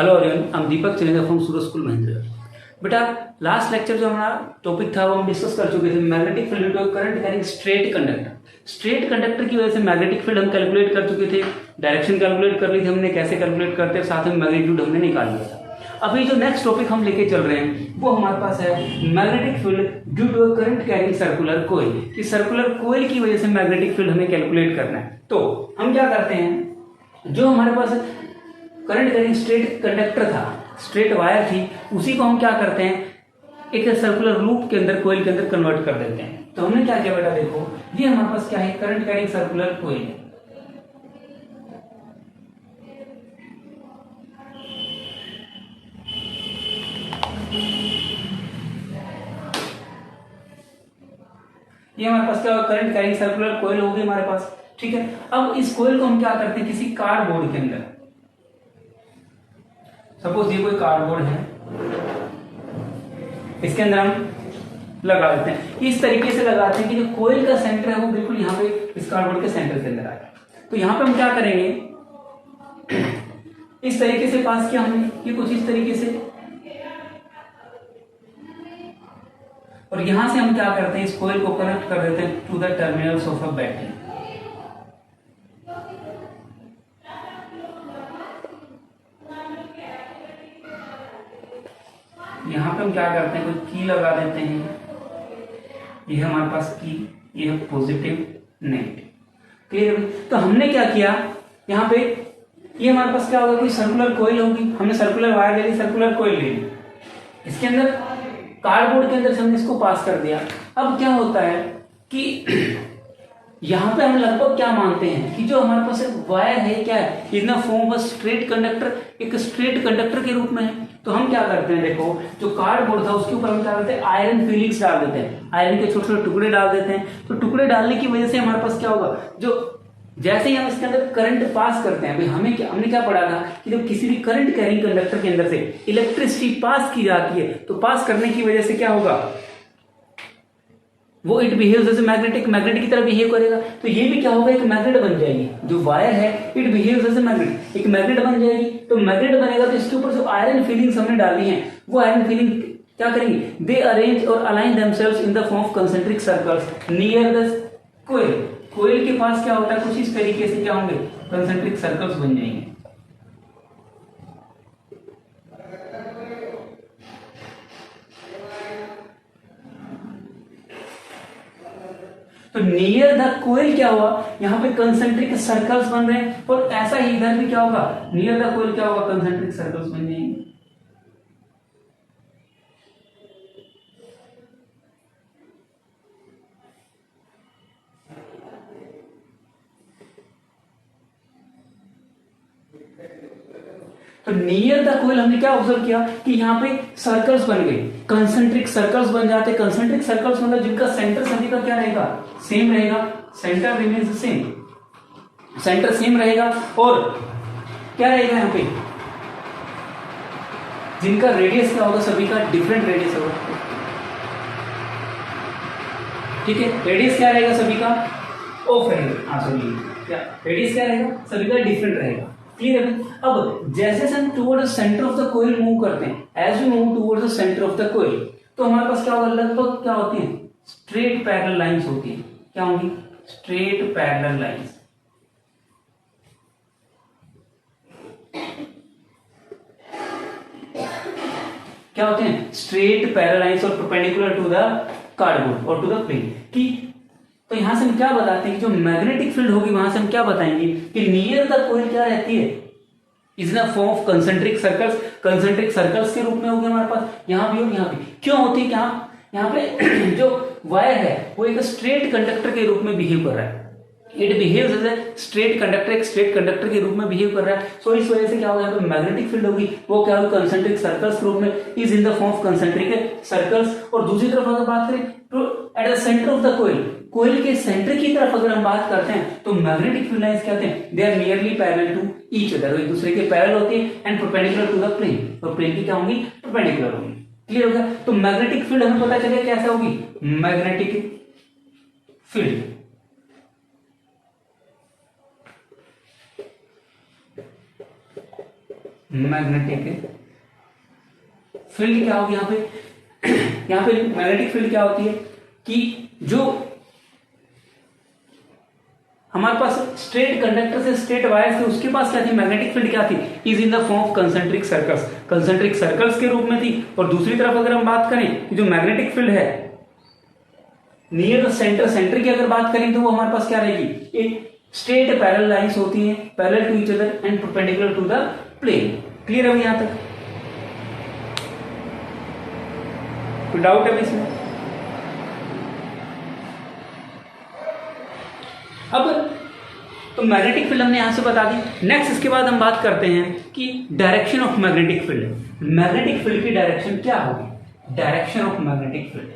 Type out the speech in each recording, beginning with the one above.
Hello everyone, I am Deepak Chaneja from Suraj school Mahindra. बेटा, last lecture जो हमारा टॉपिक था वो हम डिस्कस कर चुके थे, magnetic field to current carrying straight conductor. Straight conductor की वजह से मैग्नेटिक फील्ड हम कैलकुलेट कर चुके थे, डायरेक्शन कैलकुलेट कर ली थी हमने, कैसे कैलकुलेट करते हैं, साथ में मैग्नीट्यूड हमने निकाल लिया था। अभी जो नेक्स्ट टॉपिक हम लेके चल रहे हैं वो हमारे पास है magnetic field due to current carrying circular coil. कि सर्कुलर कोइल की वजह से मैग्नेटिक फील्ड हमें कैलकुलेट करना है। तो हम क्या करते हैं, जो हमारे पास करंट कैरिंग स्ट्रेट कंडक्टर था, स्ट्रेट वायर थी, उसी को हम क्या करते हैं, एक सर्कुलर लूप के अंदर, कोइल के अंदर कन्वर्ट कर देते हैं। तो हमने क्या किया बेटा, देखो ये हमारे पास क्या है, करंट कैरिंग सर्कुलर कोइल है। ये हमारे पास क्या होगा, करंट कैरिंग सर्कुलर कोइल होगी हमारे पास। ठीक है, अब इस कोइल को हम क्या करते हैं, किसी कार्डबोर्ड के अंदर, सपोज ये कोई कार्डबोर्ड है, इसके अंदर हम लगा देते हैं। इस तरीके से लगाते हैं कि जो कोइल का सेंटर है वो बिल्कुल यहाँ पे इस कार्डबोर्ड के सेंटर के अंदर आए। तो यहाँ पे हम क्या करेंगे, इस तरीके से पास किया हमने, ये कुछ इस तरीके से, और यहां से हम क्या करते हैं, इस कोइल को कनेक्ट कर देते हैं to the terminals of a battery. यहां पे हम क्या करते हैं, कोई की लगा देते हैं, ये है हमारे पास की, ये है पॉजिटिव नेगेटिव। क्लियर है? तो हमने क्या किया, यहाँ पे ये हमारे पास क्या होगा, कोई सर्कुलर कोइल होगी, हमने सर्कुलर वायर ले ली, सर्कुलर कोइल ले ली, इसके अंदर कार्डबोर्ड के अंदर से हमने इसको पास कर दिया। अब क्या होता है कि यहां पे हम लगभग क्या मानते हैं कि जो हमारे पास एक वायर है, क्या है, इन the form of straight conductor, एक स्ट्रेट कंडक्टर के रूप में है। तो हम क्या करते हैं, देखो जो कार्डबोर्ड था उसके ऊपर हम क्या करते हैं, आयरन फिलिंग्स डाल देते हैं, आयरन के छोटे छोटे टुकड़े डाल देते हैं। तो टुकड़े डालने की वजह से हमारे पास क्या होगा, जो जैसे ही हम इसके अंदर करंट पास करते हैं, भाई हमने क्या पढ़ा था कि जब किसी भी करंट कैरिंग कंडक्टर के अंदर से इलेक्ट्रिसिटी पास की जाती है, तो पास करने की वजह से क्या होगा, वो it behaves as magnetic, magnet की तरह बिहेव करेगा। तो ये भी क्या होगा, एक मैग्नेट बन जाएगी, जो वायर है इट बिहेव्स एज मैग्नेट, एक मैग्नेट बन जाएगी। तो मैग्नेट बनेगा तो इसके ऊपर जो आयरन फीलिंग्स हमने डाली है, वो आयरन फीलिंग क्या करेंगे, दे अरेंज और align themselves in the form of concentric circles near the coil. Coil के पास क्या होता है, कुछ इस तरीके से क्या होंगे, कंसेंट्रिक सर्कल्स बन जाएंगे। तो नियर द कोइल क्या हुआ, यहां पे कंसेंट्रिक सर्कल्स बन रहे हैं, और ऐसा ही इधर भी क्या होगा, नियर द कोइल क्या होगा, कंसेंट्रिक सर्कल्स बन जाएंगे। तो नियर द कोइल हमने क्या ऑब्जर्व किया कि यहाँ पे सर्कल्स बन गए, कंसेंट्रिक सर्कल्स बन जाते। कंसेंट्रिक सर्कल्स मतलब जिनका सेंटर सभी का क्या रहेगा, सेम रहेगा, centre remains same, centre same रहेगा, और क्या रहेगा यहाँ पे, जिनका रेडियस क्या होगा, सभी का डिफरेंट रेडियस होगा। ठीक है, रेडियस क्या रहेगा सभी का, ऑफ रहेगा, सॉरी क्या रेडियस क्या रहेगा, सभी का डिफरेंट रहेगा। क्लियर है? अब जैसे हम toward centre of the coil move करते हैं, as we move toward the centre of the coil, तो हमारे पास क्या होगा, लगभग क्या होती है, स्ट्रेट पैरेलल लाइंस होती है। क्या होंगी, स्ट्रेट पैरेलल लाइंस। क्या होते हैं, स्ट्रेट पैरेलल लाइंस और परपेंडिकुलर टू द कार्डबोर्ड और टू द प्लेन की। तो यहां से हम क्या बताते हैं कि जो मैग्नेटिक फील्ड होगी, वहां से हम क्या बताएंगे कि नियर द कोइल क्या रहती है, is in form of concentric circles, concentric circles के रूप में होगी हमारे पास, यहां भी और यहां भी। क्यों होती है, क्या यहाँ पे जो वायर है वो एक स्ट्रेट कंडक्टर के रूप में बिहेव कर रहा है, it behaves as a straight conductor, एक स्ट्रेट कंडक्टर के रूप में बिहेव कर रहा है। सो इस वजह से क्या होगा, मैग्नेटिक फील्ड होगी वो क्या होगी, कंसेंट्रिक सर्कल्स के रूप में, is in the form of concentric circles. और दूसरी तरफ अगर बात करें तो at the centre of the coil, coil के सेंटर की तरफ अगर हम बात करते हैं, तो मैग्नेटिक फील्ड लाइंस क्या होते हैं, they are nearly parallel to each other, एक दूसरे के पैरेलल होती है, and perpendicular to the plane, और प्लेन की क्या होंगी, परपेंडिकुलर होंगी। क्लियर हो गया? तो मैग्नेटिक फील्ड हमें पता चले कैसा होगी, मैग्नेटिक फील्ड मैग्नेटिक फील्ड क्या होगी यहाँ पे, यहाँ पे मैग्नेटिक फील्ड क्या होती है कि जो हमारे पास स्ट्रेट कंडक्टर से स्ट्रेट वायर थे उसके पास क्या थी, मैग्नेटिक फील्ड क्या थी, is in the form of concentric circles, concentric circles के रूप में थी। और दूसरी तरफ अगर हम बात करें जो मैग्नेटिक फील्ड है नियर द सेंटर, सेंटर की अगर बात करें तो वो हमारे पास क्या रहेगी, एक स्ट्रेट पैरेलल लाइंस होती हैं, parallel to each other and perpendicular to the plane. Clear है यहां तक, कोई डाउट है इसमें? अब तो मैग्नेटिक फील्ड हमने यहां से बता दी। नेक्स्ट इसके बाद हम बात करते हैं कि direction of magnetic field. Magnetic field की डायरेक्शन क्या होगी, direction of magnetic field,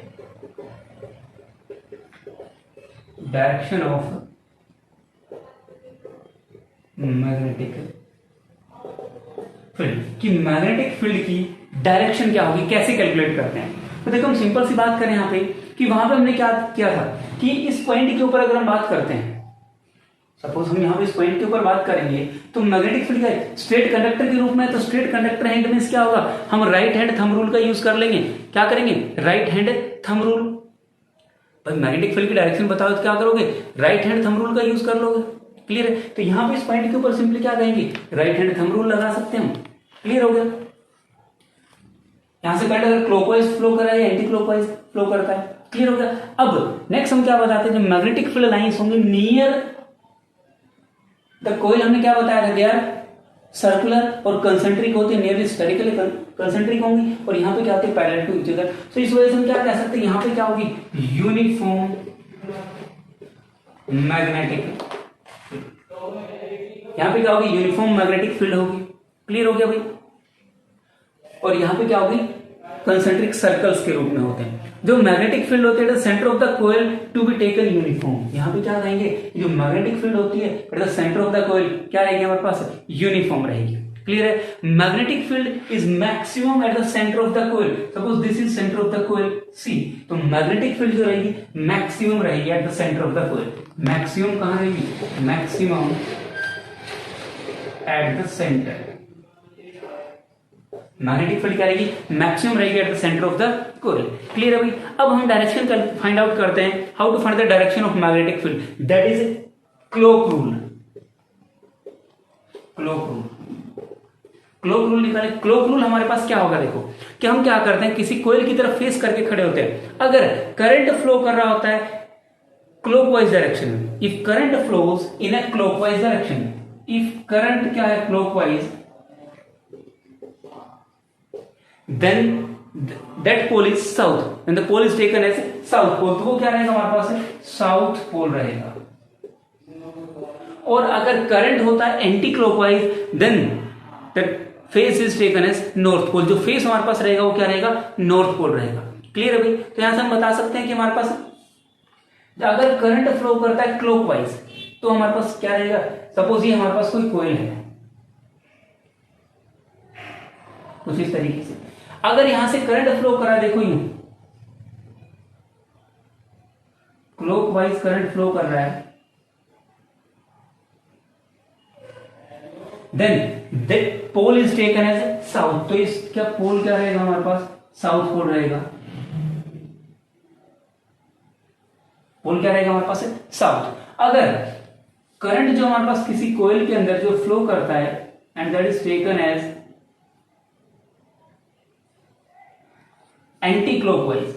direction of magnetic field कि मैग्नेटिक फील्ड की डायरेक्शन क्या होगी, कैसे कैलकुलेट करते हैं। तो देखो हम सिंपल सी बात करें यहाँ पे कि वहां पे हमने क्या किया था कि इस पॉइंट के ऊपर अगर हम बात करते हैं, सपोज हम यहाँ पे इस पॉइंट के ऊपर बात करेंगे तो मैग्नेटिक फील्ड का स्ट्रेट कंडक्टर के रूप में, तो स्ट्रेट कंडक्टर हैंड मींस क्या होगा, हम राइट हैंड थंब रूल का यूज कर लेंगे। क्या करेंगे, राइट हैंड थंब रूल। भाई मैग्नेटिक फील्ड की डायरेक्शन बताओ तो क्या करोगे, राइट हैंड थंब रूल का यूज कर लोगे। क्लियर है, तो यहाँ पे इस पॉइंट के ऊपर सिंपली क्या कहेंगे, राइट हैंड थंब रूल लगा सकते हैं हम। क्लियर हो गया, यहां से करंट अगर क्लॉकवाइज फ्लो कर रहा है या एंटी क्लॉकवाइज फ्लो करता है। क्लियर हो गया। अब नेक्स्ट हम क्या बताते हैं, जो मैग्नेटिक फील्ड लाइंस होंगे नियर द कोइल, हमने क्या बताया था, दे आर सर्कुलर और कंसेंट्रिक होते हैं, नियरली स्फेरिकली कंसेंट्रिक होंगी, और यहाँ पे क्या होते हैं, पैरेलल टू ईच अदर। तो इस वजह से हम क्या कह सकते हैं, यहाँ पे क्या होगी, यूनिफॉर्म मैग्नेटिक, यहाँ पे क्या होगी, यूनिफॉर्म मैग्नेटिक फील्ड होगी। क्लियर हो गया भाई। और यहाँ पे क्या होगी, कंसेंट्रिक सर्कल्स के रूप में होते हैं। जो मैग्नेटिक फील्ड होती है centre of the coil to be taken uniform, यहाँ पे क्या कहेंगे, जो मैग्नेटिक फील्ड होती है at the centre of the coil क्या रहेगी हमारे पास, यूनिफॉर्म रहेगी। क्लियर है, magnetic field is maximum at the centre of the coil. Suppose this is centre of the coil C, तो मैग्नेटिक फील्ड जो रहेगी मैक्सिमम रहेगी at the centre of the coil. Maximum कहां रहेगी, maximum at the centre, magnetic field क्या रहेगी, maximum रहेगी at the centre of the coil. Clear है भाई। अब हम डायरेक्शन फाइंड आउट करते हैं, how to find the direction of magnetic field, that is clock rule. Clock rule, clock rule निकाले। क्लोक रूल हमारे पास क्या होगा, देखो कि हम क्या करते हैं, किसी कोइल की तरफ फेस करके खड़े होते हैं, अगर करंट फ्लो कर रहा होता है क्लॉकवाइज डायरेक्शन में, if current flows in a clockwise direction, if current क्या है clockwise, then that pole is south, when the pole is taken as south pole, तो वो क्या रहेगा हमारे पास, साउथ पोल रहेगा। और अगर करंट होता है anti clockwise, then that face is taken as north pole, जो फेस हमारे पास रहेगा वो क्या रहेगा, नॉर्थ पोल रहेगा। क्लियर है भाई। तो यहां से हम बता सकते हैं कि हमारे पास अगर करंट फ्लो करता है क्लॉकवाइज तो हमारे पास क्या रहेगा, सपोज ये हमारे पास कोई कोइल है कुछ इस तरीके से, अगर यहां से करंट फ्लो करा, देखो यूं क्लॉकवाइज करंट फ्लो कर रहा है, then that pole is taken as south, तो इसका पोल क्या रहेगा हमारे पास, साउथ पोल रहेगा। पोल क्या रहेगा हमारे पास, साउथ। अगर करंट जो हमारे पास किसी कोइल के अंदर जो फ्लो करता है and that is taken as anti clockwise,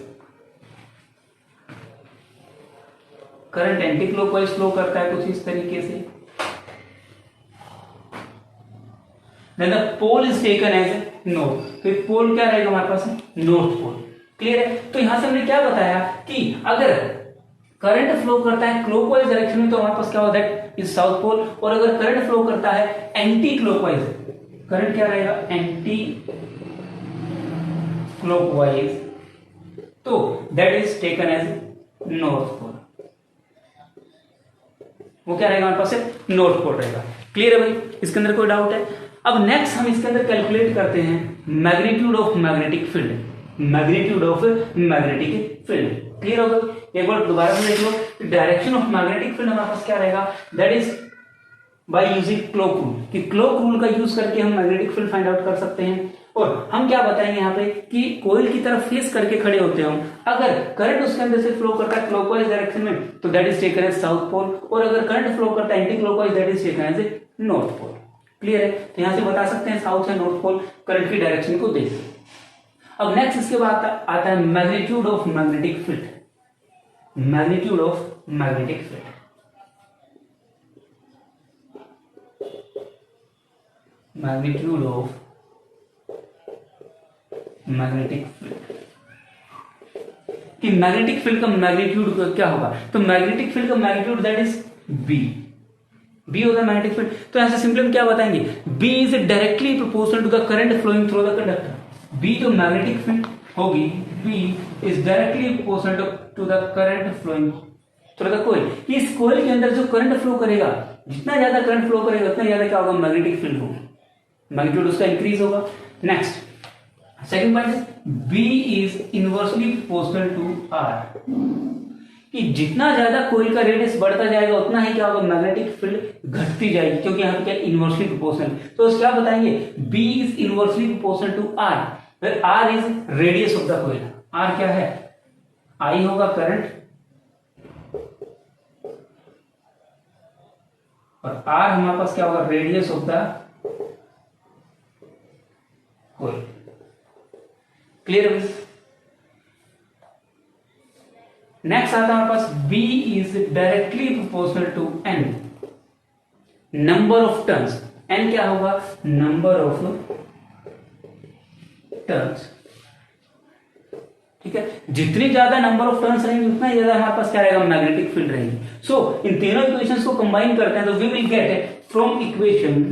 current anti clockwise flow करता है कुछ इस तरीके से, then the pole is taken as north, तो पोल क्या रहेगा हमारे पास, नॉर्थ पोल। क्लियर है। तो यहां से हमने क्या बताया कि अगर करंट फ्लो करता है क्लॉकवाइज डायरेक्शन में तो हमारे पास क्या होता है, इज साउथ पोल, और अगर करंट फ्लो करता है एंटी क्लॉकवाइज, करंट क्या रहेगा, एंटी क्लॉकवाइज, तो that is taken as north pole, वो क्या रहेगा हमारे पास, नॉर्थ पोल रहेगा। क्लियर है भाई, इसके अंदर कोई डाउट है। अब नेक्स्ट हम इसके अंदर कैलकुलेट करते हैं magnitude of magnetic field, magnitude of magnetic field. Clear होगा। एक बार दोबारा से देख लो, डायरेक्शन ऑफ मैग्नेटिक फील्ड हमारे पास क्या रहेगा, that is by using clock rule, कि क्लोक रूल का यूज करके हम मैग्नेटिक फील्ड फाइंड आउट कर सकते हैं। और हम क्या बताएंगे यहाँ पे कि कोयल की तरफ फेस करके खड़े होते हैं हम, अगर करंट उसके अंदर से फ्लो करता है क्लॉकवाइज डायरेक्शन में तो that is taken as south pole, और अगर करंट फ्लो करता है anti clockwise that is taken as north pole. Clear है? तो यहां से बता सकते हैं साउथ या नॉर्थ पोल करंट की डायरेक्शन को देख। अब नेक्स्ट इसके बाद आता है magnitude of magnetic field. Magnitude of magnetic field, magnitude of magnetic field, कि मैग्नेटिक फील्ड का मैग्नीट्यूड क्या होगा। तो मैग्नेटिक फील्ड का मैग्नीट्यूड दैट इज बी होगा मैग्नेटिक फील्ड। तो यहां से सिंपली हम क्या बताएंगे, B is directly proportional to the current flowing through the conductor. B जो मैग्नेटिक फील्ड होगी, B is directly proportional to the current flowing through the coil. इस कॉइल के अंदर जो करंट फ्लो करेगा, जितना ज्यादा करंट फ्लो करेगा उतना ज्यादा क्या होगा, मैग्नेटिक फील्ड होगा, मैग्नीट्यूड उसका इंक्रीज होगा। नेक्स्ट सेकंड पॉइंट है B is inversely proportional to R, कि जितना ज्यादा कोइल का रेडियस बढ़ता जाएगा उतना ही क्या होगा, मैग्नेटिक फील्ड घटती जाएगी, क्योंकि यहाँ पे क्या इनवर्सली प्रोपोर्शनल। तो क्या बताएंगे, B is inversely proportional to R, where R is radius of the coil. R क्या है, I होगा करंट, और R हमारे पास क्या होगा, radius of the coil. Clear है? नेक्स्ट आता है हमारे पास B is directly proportional to N, number of turns. N क्या होगा, नंबर ऑफ टर्न्स। ठीक है, जितनी ज्यादा नंबर ऑफ टर्न्स रहेंगे उतना ही ज्यादा हमारे पास क्या रहेगा, मैग्नेटिक फील्ड रहेगी। सो इन तीनों इक्वेशंस को कंबाइन करते हैं तो we will get from equation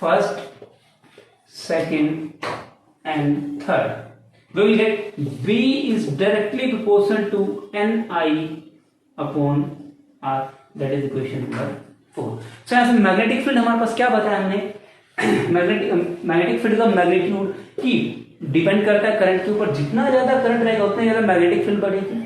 first, second and third, we will get B is directly proportional to Ni upon R, that is equation number 4. So यहाँ से मैग्नेटिक फील्ड हमारे पास क्या बताया हमने, मैग्नेटिक फील्ड का मैग्नीट्यूड की डिपेंड करता है करंट के ऊपर, जितना ज्यादा करंट रहेगा उतना ज्यादा मैग्नेटिक फील्ड बढ़ेगी।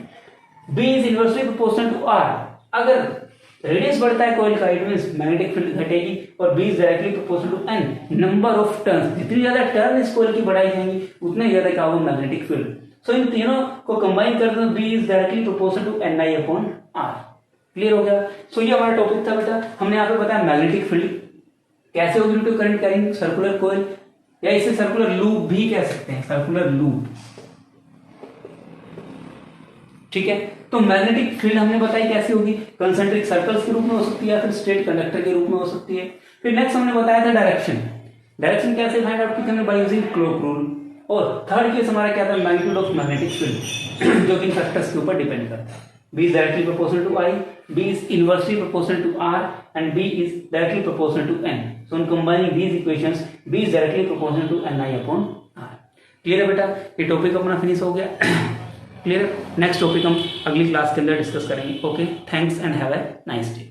B is inversely proportional to R, अगर रेडियस बढ़ता है कोइल का इट मींस मैग्नेटिक फील्ड घटेगी, और B is directly proportional to N, number of turns. जितनी ज्यादा टर्न इस कोइल की बढ़ाई जाएंगी उतने ज्यादा क्या होगा, मैग्नेटिक फील्ड। सो इन तीनों को कंबाइन करते हैं B is directly proportional to Ni upon R। Clear हो गया? सो ये हमारा टॉपिक था बेटा, हमने यहाँ पे बताया मैग्नेटिक फील्ड कैसे होगी due to current carrying circular coil, या इसे सर्कुलर लूप भी कह सकते हैं, सर्कुलर लूप। ठीक है, तो मैग्नेटिक फील्ड हमने बताई कैसे होगी, कंसेंट्रिक सर्कल्स के रूप में हो सकती है या फिर स्ट्रेट कंडक्टर के रूप में हो सकती है। फिर नेक्स्ट हमने बताया था डायरेक्शन, डायरेक्शन कैसे फाइंड आउट की हमने बाय यूजिंग क्लोक रूल। और थर्ड केस हमारा क्या था, मैग्नीट्यूड ऑफ मैग्नेटिक फील्ड, जो कि इन फैक्टर्स के ऊपर डिपेंड करता है। B is directly proportional to I, B is inversely proportional to R, and B is directly proportional to N. So on combining these equations, B is directly proportional to Ni upon R. Clear है बेटा, ये topic अपना finish हो गया। Clear है, next topic हम अगली class के अंदर डिस्कस करेंगे। Okay, thanks and have a nice day.